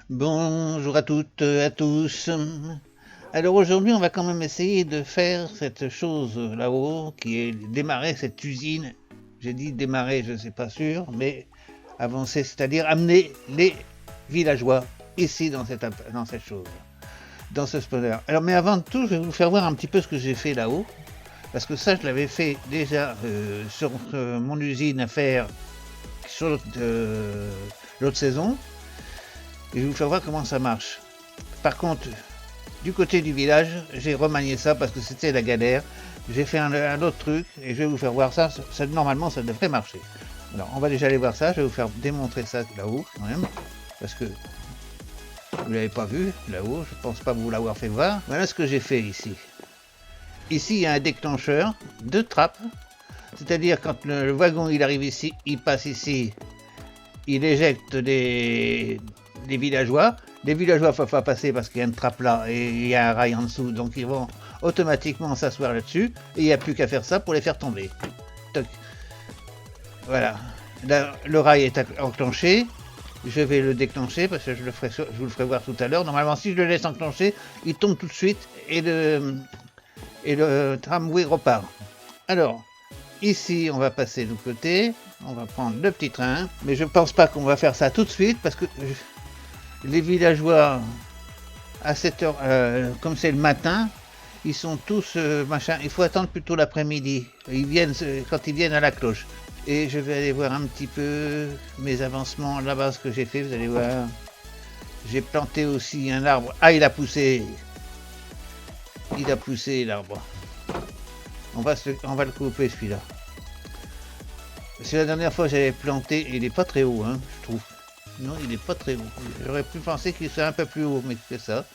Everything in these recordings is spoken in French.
Bonjour à toutes, à tous. Alors aujourd'hui, on va quand même essayer de faire cette chose là-haut, qui est démarrer cette usine. J'ai dit démarrer, je ne suis pas sûr, mais avancer, c'est-à-dire amener les villageois ici dans cette chose, dans ce spawner. Alors, mais avant de tout, je vais vous faire voir un petit peu ce que j'ai fait là-haut, parce que ça, je l'avais fait déjà sur mon usine à faire sur l'autre saison. Et je vais vous faire voir comment ça marche. Par contre, du côté du village, j'ai remanié ça parce que c'était la galère. J'ai fait un autre truc et je vais vous faire voir ça. Normalement, ça devrait marcher. Alors, on va déjà aller voir ça. Je vais vous faire démontrer ça là-haut quand même. Parce que vous ne l'avez pas vu là-haut. Je ne pense pas vous l'avoir fait voir. Voilà ce que j'ai fait ici. Ici, il y a un déclencheur de trappe. C'est-à-dire quand le wagon il arrive ici, il passe ici, il éjecte des villageois. Les villageois ne peuvent pas passer parce qu'il y a une trappe là et il y a un rail en dessous, donc ils vont automatiquement s'asseoir là-dessus et il n'y a plus qu'à faire ça pour les faire tomber. Toc. Voilà. Là, le rail est enclenché. Je vais le déclencher parce que je vous le ferai voir tout à l'heure. Normalement, si je le laisse enclencher, il tombe tout de suite et le tramway repart. Alors, ici, on va passer de l'autre côté. On va prendre le petit train. Mais je ne pense pas qu'on va faire ça tout de suite parce que les villageois, à cette heure, comme c'est le matin, ils sont tous machin. Il faut attendre plutôt l'après-midi. Quand ils viennent à la cloche. Et je vais aller voir un petit peu mes avancements là-bas, ce que j'ai fait. Vous allez voir. J'ai planté aussi un arbre. Ah, il a poussé. Il a poussé l'arbre. On va le couper celui-là. C'est la dernière fois que j'avais planté. Il n'est pas très haut, hein, je trouve. Non, il n'est pas très haut. J'aurais pu penser qu'il serait un peu plus haut, mais que ça.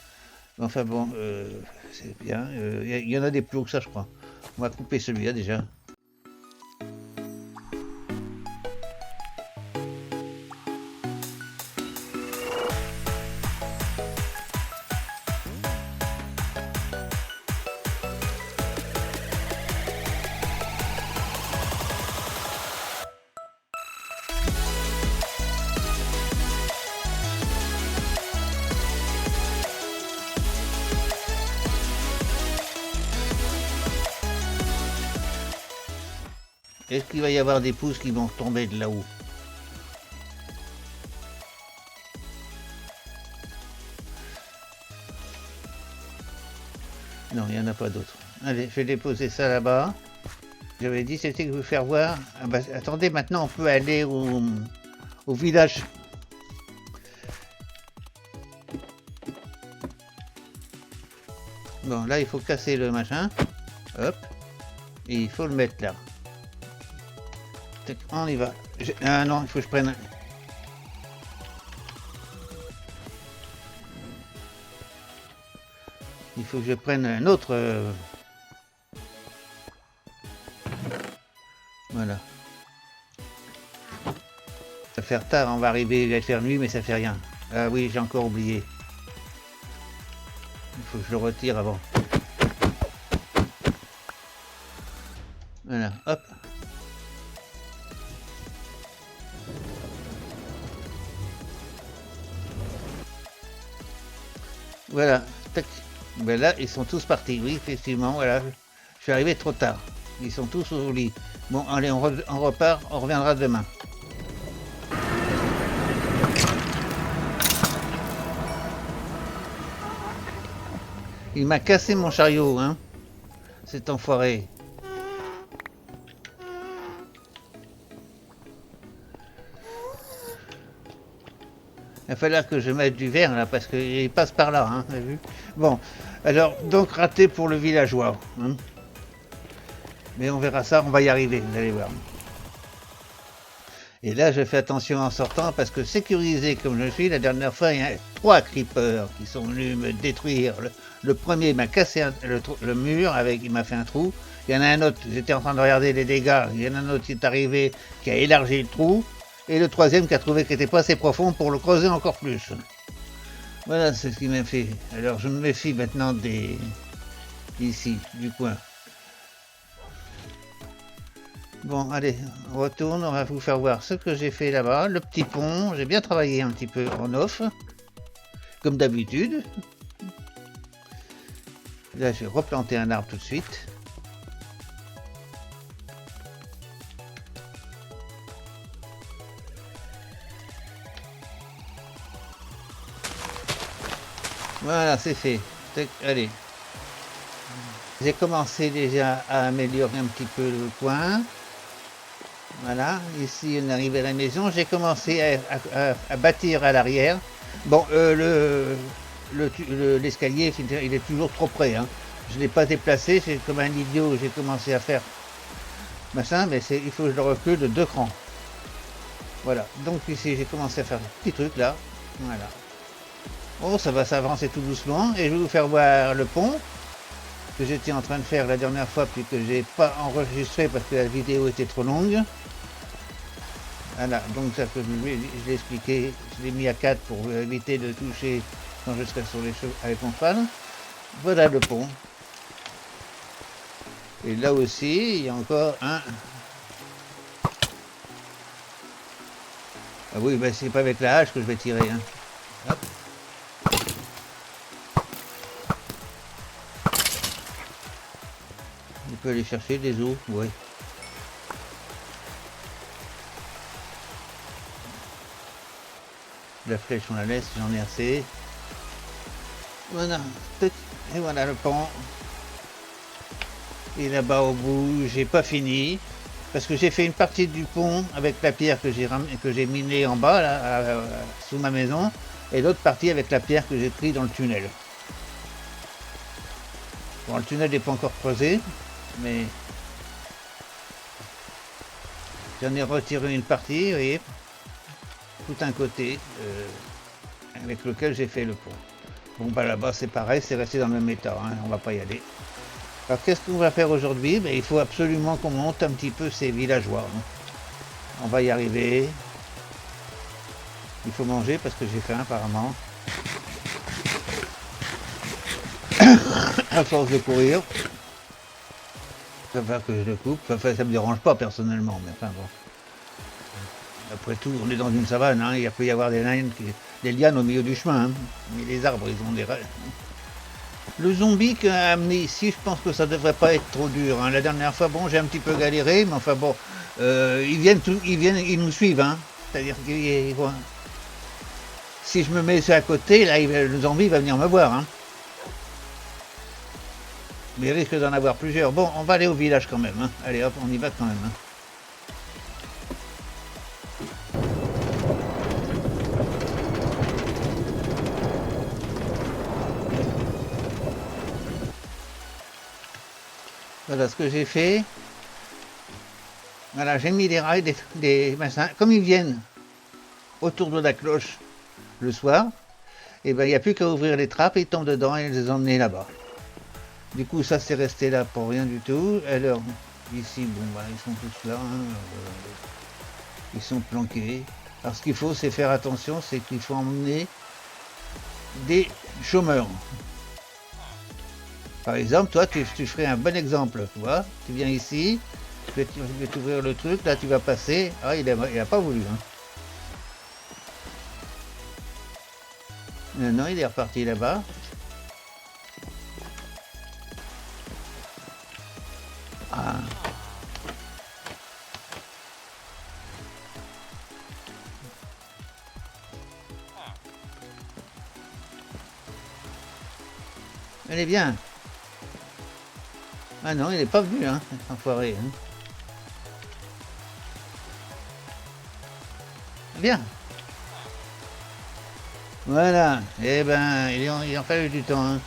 Enfin bon, c'est bien. Il y en a des plus hauts que ça, je crois. On va couper celui-là déjà. Est-ce qu'il va y avoir des pousses qui vont tomber de là-haut? Non, il n'y en a pas d'autres. Allez, je vais déposer ça là-bas. J'avais dit c'était que vous faire voir. Ah bah, attendez, maintenant on peut aller au village. Bon, là il faut casser le machin. Hop. Et il faut le mettre là. On y va. Ah non, il faut que je prenne. Il faut que je prenne un autre. Voilà. Ça va faire tard, on va arriver, il va faire nuit, mais ça fait rien. Ah oui, j'ai encore oublié. Il faut que je le retire avant. Voilà, hop. Voilà, tac. Ben là, ils sont tous partis, oui, effectivement, voilà. Je suis arrivé trop tard. Ils sont tous au lit. Bon, allez, on repart, on reviendra demain. Il m'a cassé mon chariot, hein, cet enfoiré. Il va falloir que je mette du verre là parce qu'il passe par là, hein, vous avez vu. Bon, alors donc raté pour le villageois. Hein. Mais on verra ça, on va y arriver, vous allez voir. Et là, je fais attention en sortant parce que sécurisé comme je suis, la dernière fois, il y a 3 creepers qui sont venus me détruire. Le premier m'a cassé le mur, il m'a fait un trou. Il y en a un autre, j'étais en train de regarder les dégâts. Il y en a un autre qui est arrivé, qui a élargi le trou. Et le troisième qui a trouvé qu'il n'était pas assez profond pour le creuser encore plus. Voilà, c'est ce qui m'a fait. Alors je me méfie maintenant ici, du coin. Bon, allez, on retourne, on va vous faire voir ce que j'ai fait là-bas. Le petit pont, j'ai bien travaillé un petit peu en off. comme d'habitude. Là, je vais replanter un arbre tout de suite. Voilà, c'est fait. Allez. J'ai commencé déjà à améliorer un petit peu le coin. Voilà, ici on arrive à la maison. J'ai commencé à bâtir à l'arrière. Bon, l'escalier, il est toujours trop près. Hein. Je ne l'ai pas déplacé, c'est comme un idiot, j'ai commencé à faire machin, mais il faut que je le recule de 2 crans. Voilà, donc ici j'ai commencé à faire un petit truc là. Voilà. Oh, ça va s'avancer tout doucement et je vais vous faire voir le pont que j'étais en train de faire la dernière fois puis que j'ai pas enregistré parce que la vidéo était trop longue. Voilà, donc ça je l'ai expliqué, je l'ai mis à 4 pour éviter de toucher quand je serai sur les cheveux avec mon fan. Voilà le pont. Et là aussi, il y a encore un. Ah oui, ben c'est pas avec la hache que je vais tirer. Hein. Hop. On peut aller chercher des os, oui. La flèche, on la laisse, j'en ai assez. Voilà, et voilà le pont. Et là-bas au bout, j'ai pas fini. Parce que j'ai fait une partie du pont avec la pierre que j'ai minée en bas, là, sous ma maison. Et l'autre partie avec la pierre que j'ai pris dans le tunnel. Bon, le tunnel n'est pas encore creusé, mais j'en ai retiré une partie, vous voyez, tout un côté avec lequel j'ai fait le pont. Bon, bah là-bas c'est pareil, c'est resté dans le même état, hein, on va pas y aller. Alors qu'est-ce qu'on va faire aujourd'hui? Ben, il faut absolument qu'on monte un petit peu ces villageois. Hein. On va y arriver. Il faut manger parce que j'ai faim apparemment. À force de courir. Ça va que je le coupe. Enfin, ça me dérange pas personnellement, mais enfin bon. Après tout, on est dans une savane, hein. Il peut y avoir des lianes au milieu du chemin. Hein. Mais les arbres, ils ont des rêves. Le zombie qu'on a amené ici, je pense que ça devrait pas être trop dur. Hein. La dernière fois, bon, j'ai un petit peu galéré, mais enfin bon, ils nous suivent. Hein. C'est-à-dire qu'ils vont. Si je me mets ça à côté, là, le zombie va venir me voir. Hein. Mais il risque d'en avoir plusieurs. Bon, on va aller au village quand même. Hein. Allez hop, on y va quand même. Hein. Voilà ce que j'ai fait. Voilà, j'ai mis des rails, des machins. Comme ils viennent autour de la cloche le soir, et ben il n'y a plus qu'à ouvrir les trappes, ils tombent dedans et les emmener là-bas. Du coup, ça c'est resté là pour rien du tout. Alors, ici, bon, bah, ils sont tous là. Hein, ils sont planqués. Alors, ce qu'il faut, c'est faire attention, c'est qu'il faut emmener des chômeurs. Par exemple, toi, tu ferais un bon exemple. Tu vois, tu viens ici, je vais t'ouvrir le truc, là, tu vas passer. Ah, il a pas voulu. Hein. Non, il est reparti là-bas. Ah. Elle est bien. Ah non, il n'est pas venu, hein, enfoiré. Hein. Bien. Voilà. Eh ben, il en fallu du temps. Hein.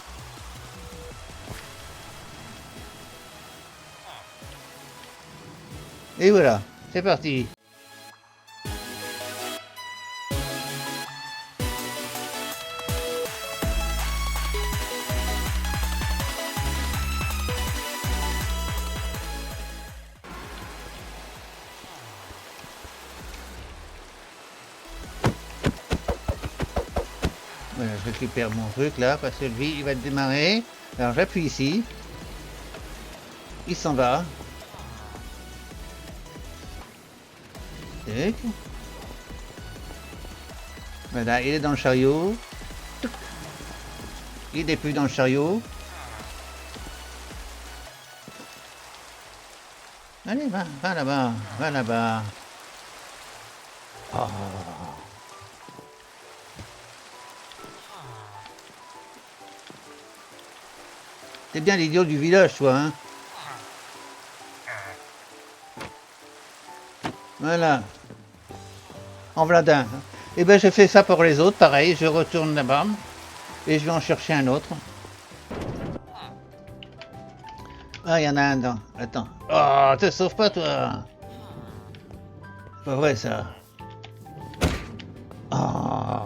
Et voilà, c'est parti. Voilà, je récupère mon truc là, parce que lui, il va démarrer. Alors j'appuie ici. Il s'en va. Tac. Voilà, il est dans le chariot. Il n'est plus dans le chariot. Allez, va là-bas, va là-bas. Oh. T'es bien l'idiot du village, toi, hein? Voilà. En vladin. Et ben, je fais ça pour les autres, pareil. Je retourne là-bas et je vais en chercher un autre. Ah, il y en a un dedans. Attends. Oh, te sauve pas, toi. C'est pas vrai, ça. Oh.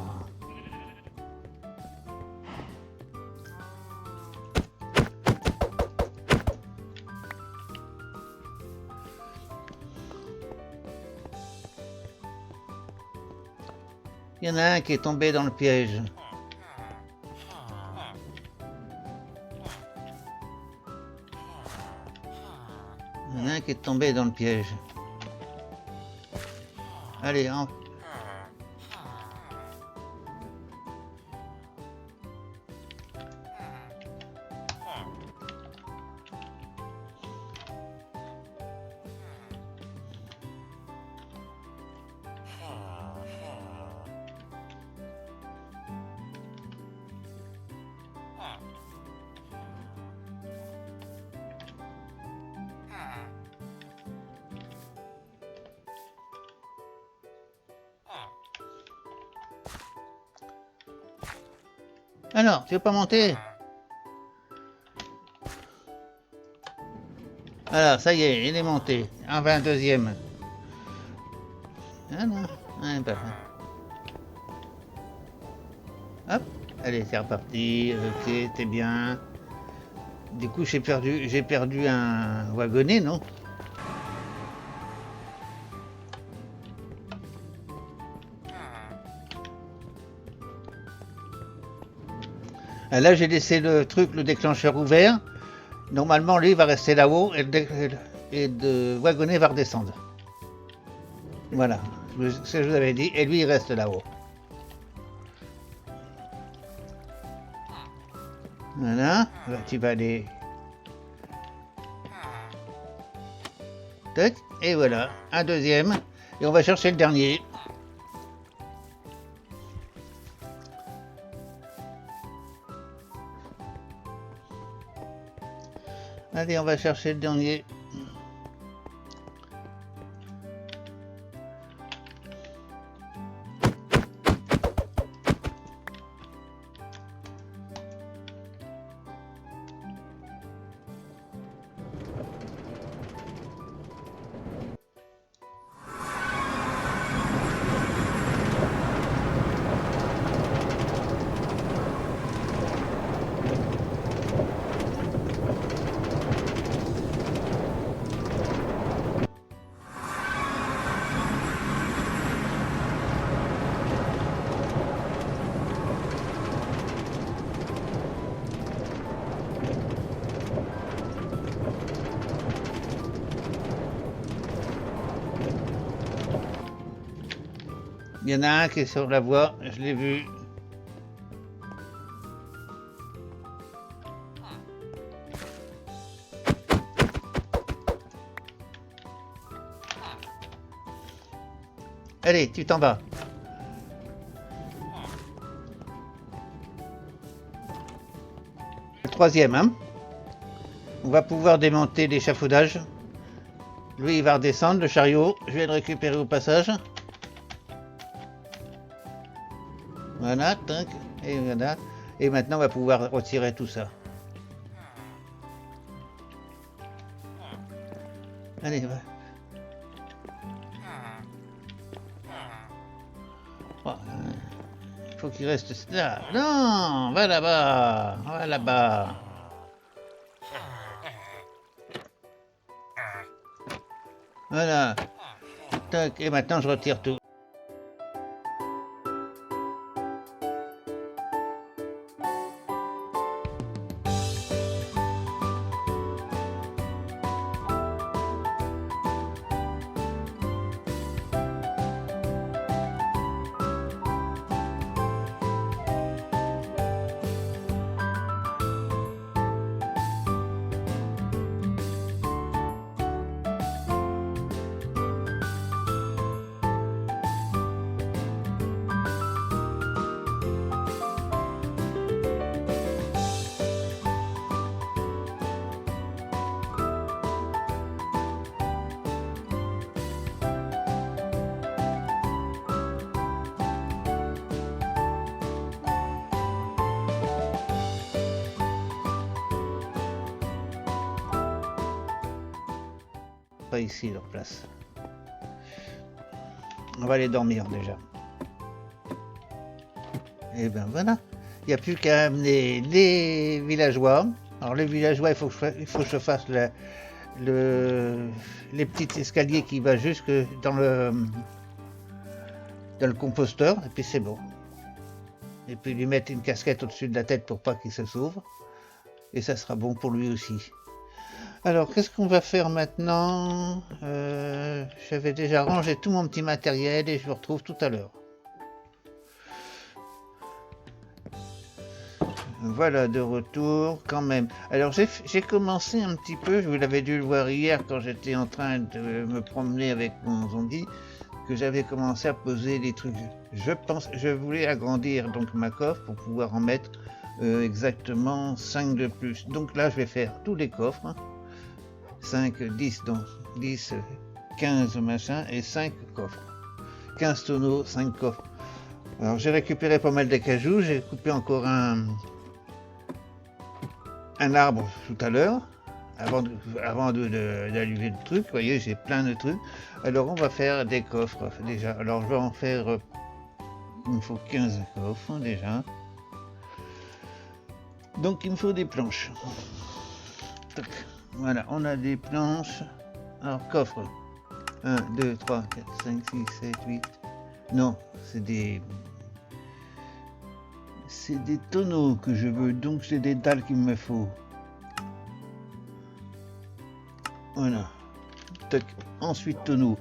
Il y en a un qui est tombé dans le piège. Il y en a un qui est tombé dans le piège. Allez, hein. Alors, tu veux pas monter? Alors, ça y est, il est monté. Enfin, un deuxième. Ah non, ah, bah. Hop, allez, c'est reparti. Ok, t'es bien. Du coup, j'ai perdu un wagonnet, non? Ah, là, j'ai laissé le truc, le déclencheur ouvert. Normalement, lui, il va rester là-haut et le wagonnet va redescendre. Voilà, ce que je vous avais dit. Et lui, il reste là-haut. Voilà, là, tu vas aller. Tac, et voilà, un deuxième. Et on va chercher le dernier. Allez, on va chercher le dernier. Il y en a un qui est sur la voie, je l'ai vu. Allez, tu t'en vas. Le troisième, hein. On va pouvoir démonter l'échafaudage. Lui, il va redescendre, le chariot. Je vais le récupérer au passage. Voilà, tac, et voilà. Et maintenant, on va pouvoir retirer tout ça. Allez, va. Oh, faut qu'il reste là. Non, va là-bas, va là-bas. Voilà. Tac, et maintenant, je retire tout. pas ici leur place. On va aller dormir déjà. Et ben voilà. Il n'y a plus qu'à amener les villageois. Alors les villageois, il faut que je fasse les petits escaliers qui vont jusque dans le composteur. Et puis c'est bon. Et puis lui mettre une casquette au-dessus de la tête pour pas qu'il se s'ouvre. Et ça sera bon pour lui aussi. Alors, qu'est-ce qu'on va faire maintenant? J'avais déjà rangé tout mon petit matériel et je vous retrouve tout à l'heure. Voilà, de retour quand même. Alors, j'ai commencé un petit peu, vous l'avez dû le voir hier quand j'étais en train de me promener avec mon zombie, que j'avais commencé à poser des trucs. Je voulais agrandir donc ma coffre pour pouvoir en mettre exactement 5 de plus. Donc là, je vais faire tous les coffres. Hein. 5, 10, donc 10, 15 machin et 5 coffres. 15 tonneaux, 5 coffres. Alors j'ai récupéré pas mal d'acajou, j'ai coupé encore un arbre tout à l'heure, avant d'allumer le truc. Vous voyez, j'ai plein de trucs. Alors on va faire des coffres déjà. Alors je vais en faire, il me faut 15 coffres déjà. Donc il me faut des planches. Voilà, on a des planches. Alors, coffre. 1, 2, 3, 4, 5, 6, 7, 8. Non, c'est des tonneaux que je veux, donc c'est des dalles qu'il me faut. Voilà. Tac. Ensuite, tonneaux.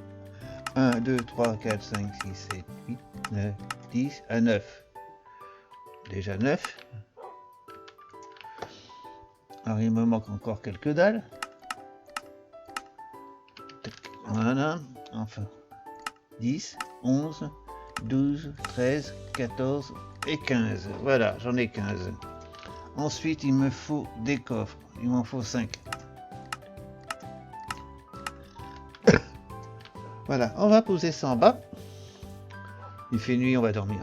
1, 2, 3, 4, 5, 6, 7, 8, 9, 10 à 9. Déjà 9. Alors il me manque encore quelques dalles. Voilà, enfin. 10, 11, 12, 13, 14 et 15. Voilà, j'en ai 15. Ensuite, il me faut des coffres. Il m'en faut 5. Voilà, on va poser ça en bas. Il fait nuit, on va dormir.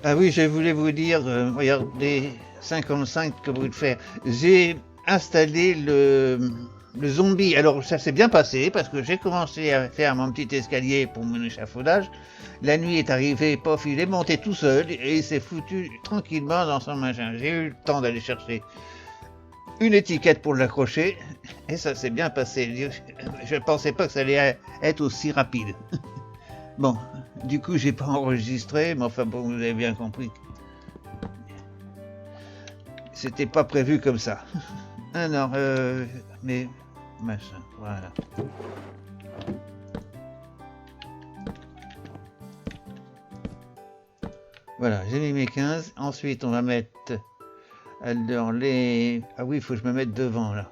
Ah oui, je voulais vous dire, regardez, 55 que vous de faire. J'ai installé le zombie. Alors ça s'est bien passé parce que j'ai commencé à faire mon petit escalier pour mon échafaudage. La nuit est arrivée, pof, il est monté tout seul et il s'est foutu tranquillement dans son machin. J'ai eu le temps d'aller chercher une étiquette pour l'accrocher et ça s'est bien passé. Je ne pensais pas que ça allait être aussi rapide. Bon, du coup, j'ai pas enregistré, mais enfin bon, vous avez bien compris. C'était pas prévu comme ça. Alors, mais machin, voilà. Voilà, j'ai mis mes 15. Ensuite, on va mettre dans les... Ah oui, il faut que je me mette devant, là.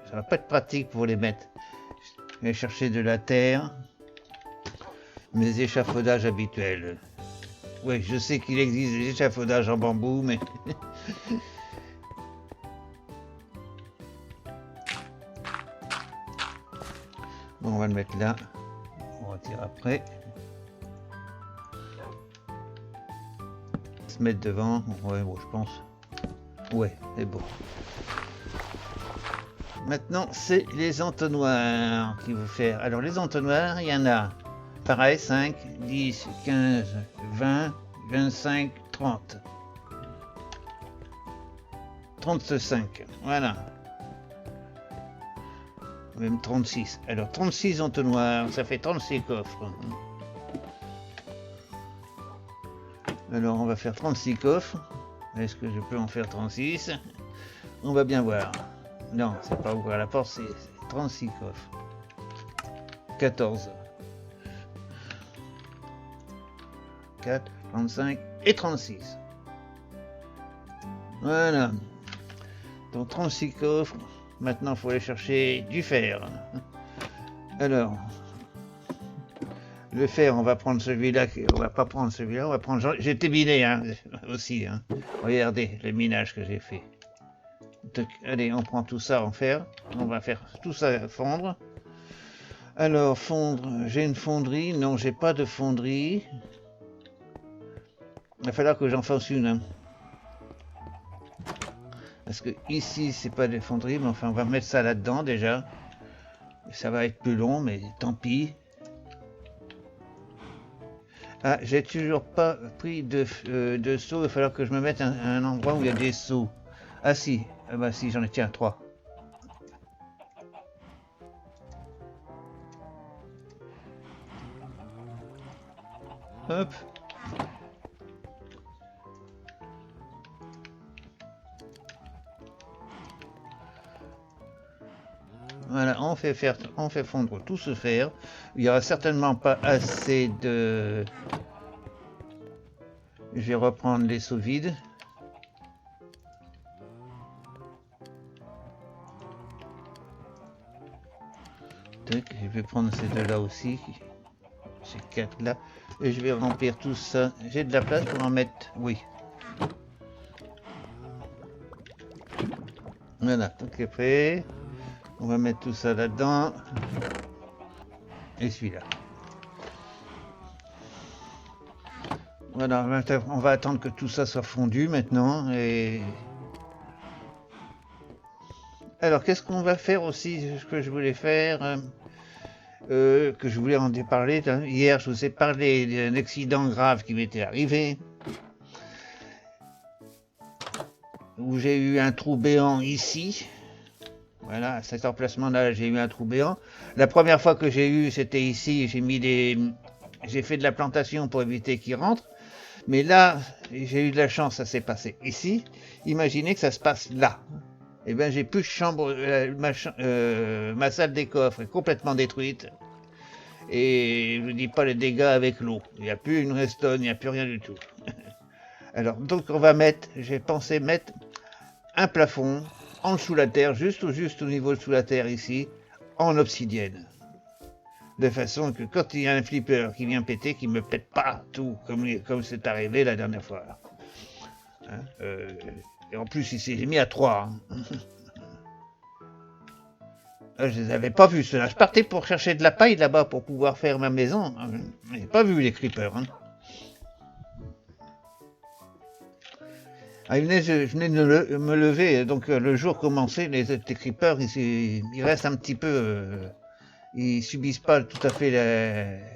Ça va pas être pratique pour les mettre. Je vais chercher de la terre. Mes échafaudages habituels. Oui, je sais qu'il existe des échafaudages en bambou, mais... Bon, on va le mettre là. On retire après. Se mettre devant. Ouais, bon, je pense. Ouais, c'est bon. Maintenant, c'est les entonnoirs qu'il faut faire. Alors, les entonnoirs, il y en a... Pareil, 5, 10, 15, 20, 25, 30. 35, voilà. Même 36. Alors, 36 entonnoirs, ça fait 36 coffres. Alors, on va faire 36 coffres. Est-ce que je peux en faire 36? On va bien voir. Non, c'est pas ouvrir la porte, c'est 36 coffres. 14. 4, 35 et 36. Voilà. Donc 36 coffres. Maintenant, il faut aller chercher du fer. Alors, le fer, on va prendre celui-là. On va pas prendre celui-là. On va prendre. J'ai été miné hein, aussi. Hein. Regardez le minage que j'ai fait. Donc, allez, on prend tout ça en fer. On va faire tout ça fondre. Alors, fondre, j'ai une fonderie. Non, j'ai pas de fonderie. Il va falloir que j'en fasse une. Hein. Parce que ici, c'est pas des fonderies, mais enfin, on va mettre ça là-dedans déjà. Ça va être plus long, mais tant pis. Ah, j'ai toujours pas pris de seau. Il va falloir que je me mette à un endroit où il y a des seaux. Ah si, ah bah si, j'en ai tiens 3. Hop. Voilà, on fait fondre tout ce fer. Il n'y aura certainement pas assez de... Je vais reprendre les seaux vides. Je vais prendre ces deux-là aussi. Ces quatre-là. Et je vais remplir tout ça. J'ai de la place pour en mettre... Oui. Voilà, tout est prêt. On va mettre tout ça là-dedans. Et celui-là. Voilà, on va attendre que tout ça soit fondu maintenant. Et... Alors, qu'est-ce qu'on va faire aussi? Ce que je voulais faire... que je voulais en parler. Hier, je vous ai parlé d'un accident grave qui m'était arrivé, où j'ai eu un trou béant ici. Voilà, à cet emplacement-là, j'ai eu un trou béant. La première fois que j'ai eu, c'était ici. J'ai fait de la plantation pour éviter qu'il rentre. Mais là, j'ai eu de la chance, ça s'est passé ici. Imaginez que ça se passe là. Eh bien, j'ai plus de chambre, ma salle des coffres est complètement détruite. Et je ne dis pas les dégâts avec l'eau. Il n'y a plus une restonne, il n'y a plus rien du tout. Alors, donc j'ai pensé mettre un plafond en dessous de la terre, juste au niveau de sous la terre ici, en obsidienne. De façon que quand il y a un flipper qui vient péter, qu'il ne me pète pas tout, comme c'est arrivé la dernière fois. Hein, et en plus, il s'est mis à 3. Hein. Je ne les avais pas vus, ceux-là. Je partais pour chercher de la paille là-bas pour pouvoir faire ma maison. Je n'ai pas vu les creepers. Hein. Ah, je venais de me lever, donc le jour commençait, les creepers, ils restent un petit peu... ils subissent pas tout à fait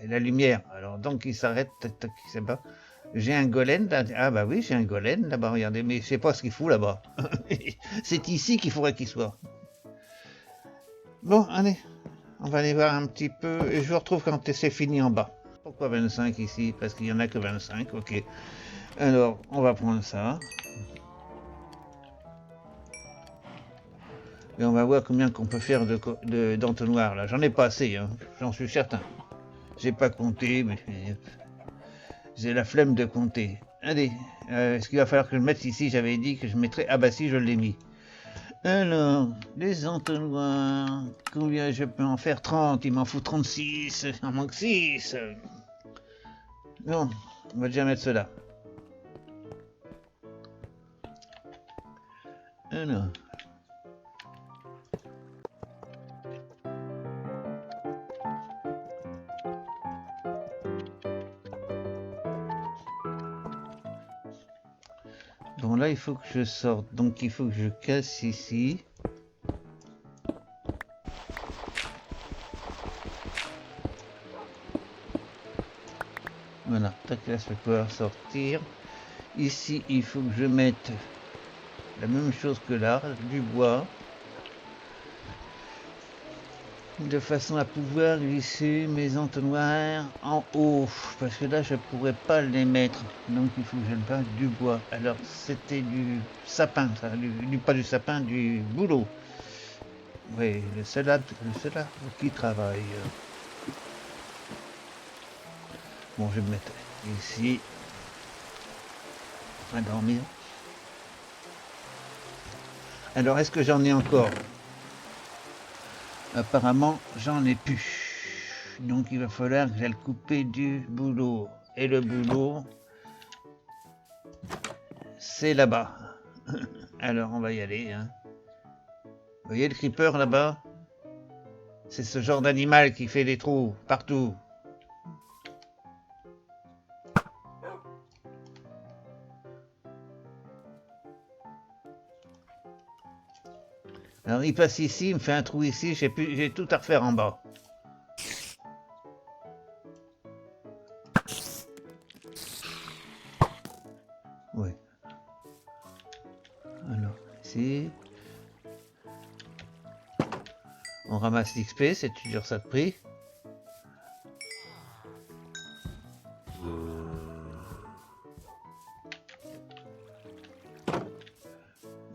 la lumière. Alors donc ils s'arrêtent, je sais pas. J'ai un golem là. Ah bah oui, j'ai un golem là-bas, regardez, mais je sais pas ce qu'il fout là-bas. C'est ici qu'il faudrait qu'il soit. Bon, allez, on va aller voir un petit peu, et je vous retrouve quand c'est fini en bas. Pourquoi 25 ici? Parce qu'il y en a que 25, ok. Alors, on va prendre ça. Et on va voir combien qu'on peut faire d'entonnoirs là. J'en ai pas assez, hein. J'en suis certain. J'ai pas compté, mais j'ai la flemme de compter. Allez, est-ce qu'il va falloir que je mette ici? J'avais dit que je mettrais... Ah bah si, je l'ai mis. Alors, les entonnoirs, combien je peux en faire? 30, il m'en faut 36, il en manque 6. Non, on va déjà mettre cela. Alors... Bon là il faut que je sorte, donc il faut que je casse ici. Voilà, tac là je vais pouvoir sortir. Ici il faut que je mette la même chose que là, du bois. De façon à pouvoir glisser mes entonnoirs en haut, parce que là je pourrais pas les mettre, donc il faut que je mette du bois. Alors c'était du sapin, ça, pas du sapin, du boulot. Oui, le seul qui travaille. Bon, je vais me mettre ici, à dormir. Alors est-ce que j'en ai encore? Apparemment, j'en ai plus. Donc il va falloir que j'aille couper du boulot. Et le boulot, c'est là-bas. Alors on va y aller. Hein. Vous voyez le creeper là-bas? C'est ce genre d'animal qui fait des trous partout. Alors il passe ici, il me fait un trou ici, j'ai tout à refaire en bas. Oui. Alors, ici. On ramasse l'XP, c'est toujours ça de prix.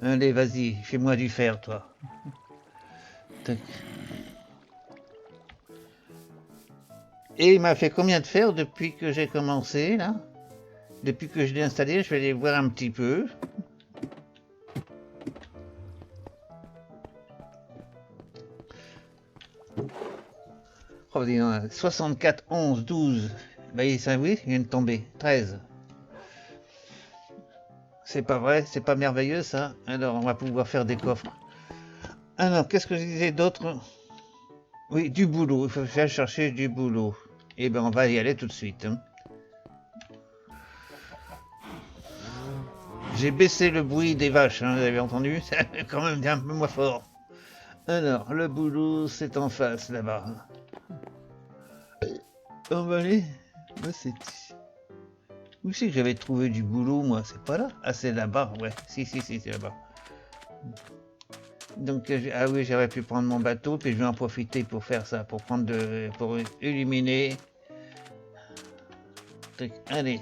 Allez, vas-y, fais-moi du fer, toi. Tac. Et il m'a fait combien de fer depuis que j'ai commencé, là? Depuis que je l'ai installé, je vais aller voir un petit peu. Oh, dis donc, 64, 11, 12. Bah, ça, oui, il vient de tomber. 13. C'est pas vrai, c'est pas merveilleux, ça. Alors, on va pouvoir faire des coffres. Alors, qu'est-ce que je disais d'autre? Oui, du boulot. Il faut faire chercher du boulot. Eh ben, on va y aller tout de suite. Hein. J'ai baissé le bruit des vaches, hein, vous avez entendu? C'est quand même un peu moins fort. Alors, le boulot, c'est en face, là-bas. On va aller. Où c'est que j'avais trouvé du boulot, moi? C'est pas là? Ah, c'est là-bas, ouais. Si, c'est là-bas. Donc, ah oui, j'aurais pu prendre mon bateau, puis je vais en profiter pour faire ça, pour pour illuminer. Allez.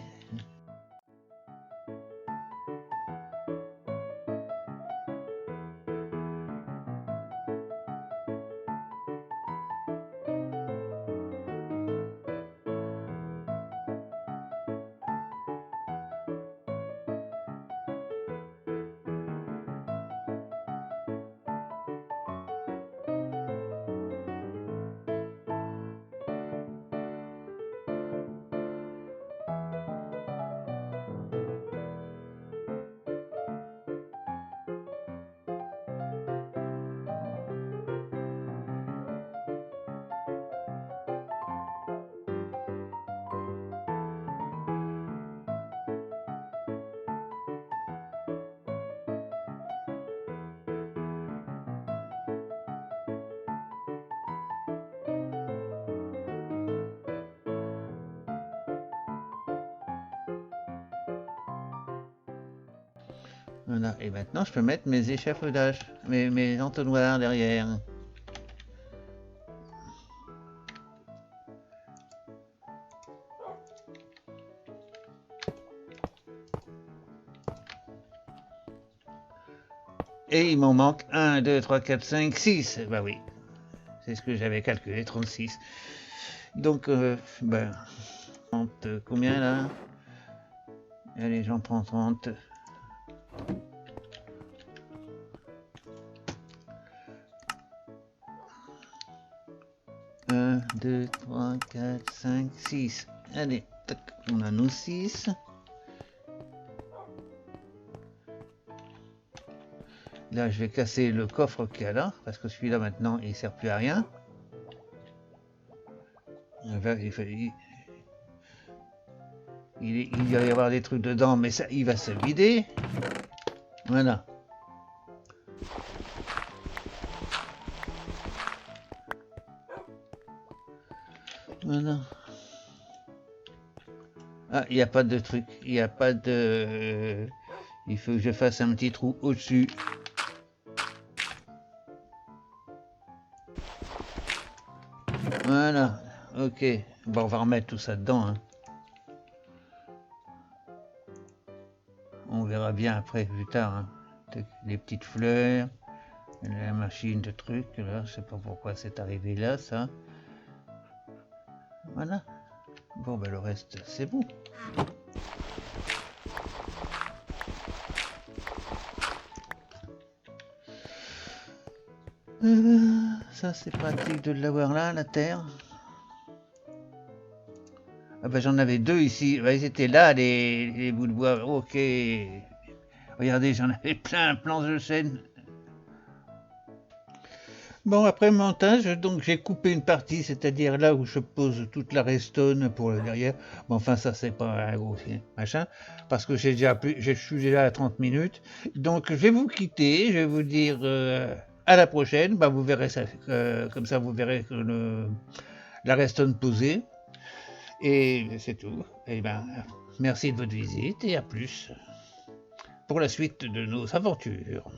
Voilà, et maintenant je peux mettre mes échafaudages, mes entonnoirs derrière. Et il m'en manque 1, 2, 3, 4, 5, 6. Bah oui, c'est ce que j'avais calculé, 36. Donc, ben, 30, combien là? Allez, j'en prends 30. 1, 2, 3, 4, 5, 6. Allez, tac, on a nos 6. Là, je vais casser le coffre qu'il y a là, parce que celui-là, maintenant, il ne sert plus à rien. Il va y avoir des trucs dedans, mais ça, il va se vider. Voilà. Voilà. Ah, il n'y a pas de truc. Il n'y a pas de... il faut que je fasse un petit trou au-dessus. Voilà. Ok. Bon, on va remettre tout ça dedans. Hein. On verra bien après, plus tard. Hein. Les petites fleurs. La machine de trucs. Là, je sais pas pourquoi c'est arrivé là, ça. Voilà. Bon, ben le reste, c'est bon. Ça, c'est pratique de l'avoir là, la terre. Ah ben j'en avais 2 ici. Ben, ils étaient là, les bouts de bois. Ok. Regardez, j'en avais plein de chêne. Bon, après le montage, donc j'ai coupé une partie, c'est-à-dire là où je pose toute la restone pour le derrière. Bon, enfin, ça, c'est pas un gros machin, parce que je suis déjà à 30 minutes. Donc, je vais vous quitter, je vais vous dire à la prochaine. Bah, vous verrez ça, comme ça, vous verrez que la restone posée. Et c'est tout. Et ben, merci de votre visite et à plus pour la suite de nos aventures.